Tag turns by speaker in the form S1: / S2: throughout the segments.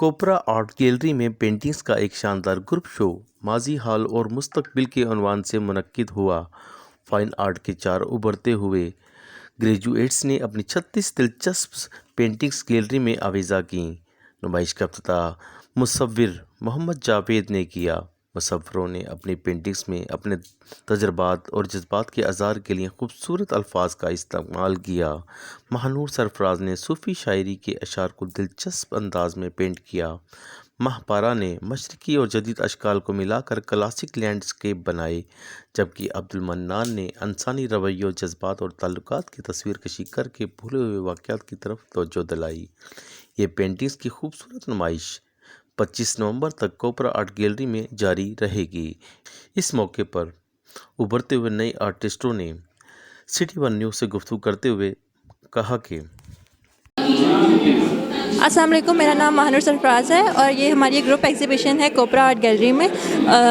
S1: کوپرا art gallery میں paintings کا ایک شاندار گروپ شو ماضی، حال اور مستقبل کے عنوان سے منعقد ہوا۔ فائن آرٹ کے 4 ابھرتے ہوئے گریجویٹس نے اپنی 36 دلچسپ پینٹنگز گیلری میں آویزاں کیں۔ نمائش کا افتتاح مصور محمد جاوید نے کیا۔ مصوروں نے اپنی پینٹنگز میں اپنے تجربات اور جذبات کے اظہار کے لیے خوبصورت الفاظ کا استعمال کیا۔ ماہنور سرفراز نے صوفی شاعری کے اشعار کو دلچسپ انداز میں پینٹ کیا۔ مہپارا نے مشرقی اور جدید اشکال کو ملا کر کلاسک لینڈسکیپ بنائے، جبکہ عبدالمنان نے انسانی رویوں، جذبات اور تعلقات کی تصویر کشی کر کے بھولے ہوئے واقعات کی طرف توجہ دلائی۔ یہ پینٹنگز کی خوبصورت نمائش 25 نومبر تک کوپرا آرٹ گیلری میں جاری رہے گی۔ اس موقع پر ابھرتے ہوئے نئے آرٹسٹوں نے سٹی ون نیوز سے گفتگو کرتے ہوئے کہا کہ
S2: السلام علیکم، میرا نام ماہنور سرفراز ہے اور یہ ہماری گروپ ایگزیبیشن ہے کوپرا آرٹ گیلری میں،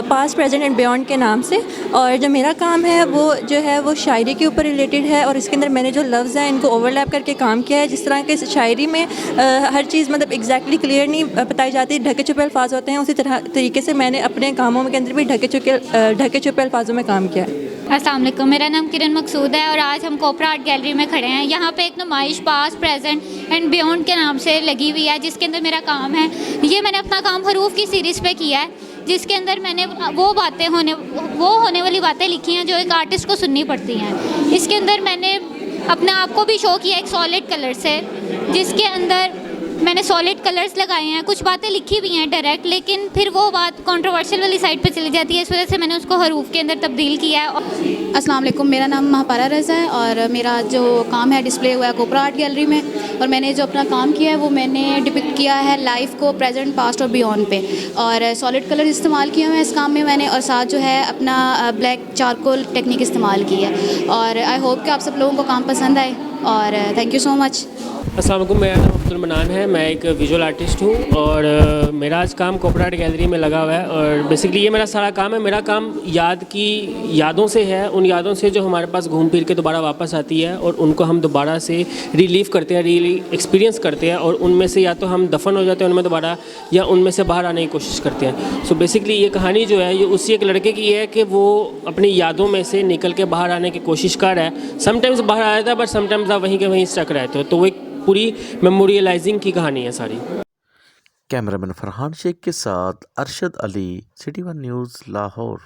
S2: پاسٹ پریزنٹ اینڈ بیونڈ کے نام سے۔ اور جو میرا کام ہے وہ شاعری کے اوپر ریلیٹڈ ہے، اور اس کے اندر میں نے جو لفظ ہیں ان کو اوور لیپ کر کے کام کیا ہے۔ جس طرح کہ شاعری میں ہر چیز مطلب ایگزیکٹلی کلیئر نہیں بتائی جاتی، ڈھکے چھپے الفاظ ہوتے ہیں، اسی طریقے سے میں نے اپنے کاموں کے اندر بھی ڈھکے چھپے الفاظوں میں کام کیا ہے۔
S3: السلام علیکم، میرا نام کرن مقصود ہے اور آج ہم کوپرا آرٹ گیلری میں کھڑے ہیں۔ یہاں پہ ایک نمائش پاسٹ پریزنٹ اینڈ بیونڈ کے نام سے لگی ہوئی ہے، جس کے اندر میرا کام ہے۔ یہ میں نے اپنا کام حروف کی سیریز پہ کیا ہے، جس کے اندر میں نے وہ ہونے والی باتیں لکھی ہیں جو ایک آرٹسٹ کو سننی پڑتی ہیں۔ اس کے اندر میں نے اپنے آپ کو بھی شو کیا ایک سالڈ کلر سے، جس کے اندر میں نے سالڈ کلرز لگائے ہیں۔ کچھ باتیں لکھی بھی ہیں ڈائریکٹ، لیکن پھر وہ بات کنٹروورشل والی سائڈ پہ چلی جاتی ہے، اس وجہ سے میں نے اس کو حروف کے اندر تبدیل کیا ہے۔
S4: السلام علیکم، میرا نام مہپارا رضا ہے اور میرا جو کام ہے ڈسپلے ہوا ہے کوپرا آرٹ گیلری میں، اور میں نے جو اپنا کام کیا ہے وہ میں نے ڈپکٹ کیا ہے لائف کو پریزنٹ، پاسٹ اور بیونڈ پہ، اور سالڈ کلر استعمال کیا ہے اس کام میں نے، اور ساتھ جو ہے اپنا بلیک چارکول ٹیکنیک استعمال کی ہے۔ اور آئی ہوپ کہ آپ سب لوگوں کو کام پسند آئے، اور تھینک یو سو مچ۔
S5: السلام علیکم، میرا نام عبدالمنان ہے، میں ایک ویژول آرٹسٹ ہوں اور میرا آج کام کوپرا آرٹ گیلری میں لگا ہوا ہے، اور بیسکلی یہ میرا سارا کام ہے۔ میرا کام یادوں سے ہے، ان یادوں سے جو ہمارے پاس گھوم پھر کے دوبارہ واپس آتی ہے، اور ان کو ہم دوبارہ سے ریلیو کرتے ہیں، ایکسپیرینس کرتے ہیں، اور ان میں سے یا تو ہم دفن ہو جاتے ہیں ان میں دوبارہ، یا ان میں سے باہر آنے کی کوشش کرتے ہیں۔ سو بیسکلی یہ کہانی جو ہے یہ اسی ایک لڑکے کی ہے کہ وہ اپنی یادوں میں سے نکل کے باہر آنے کی کوشش کر رہا ہے۔ سم ٹائمز باہر آیا تھا، بٹ سم ٹائمز آپ وہیں کے وہیں اسٹک رہتے ہو، تو وہ ایک پوری میموریلائزنگ کی کہانی ہے ساری۔
S1: کیمرہ مین فرحان شیخ کے ساتھ ارشد علی، سٹی ون نیوز، لاہور۔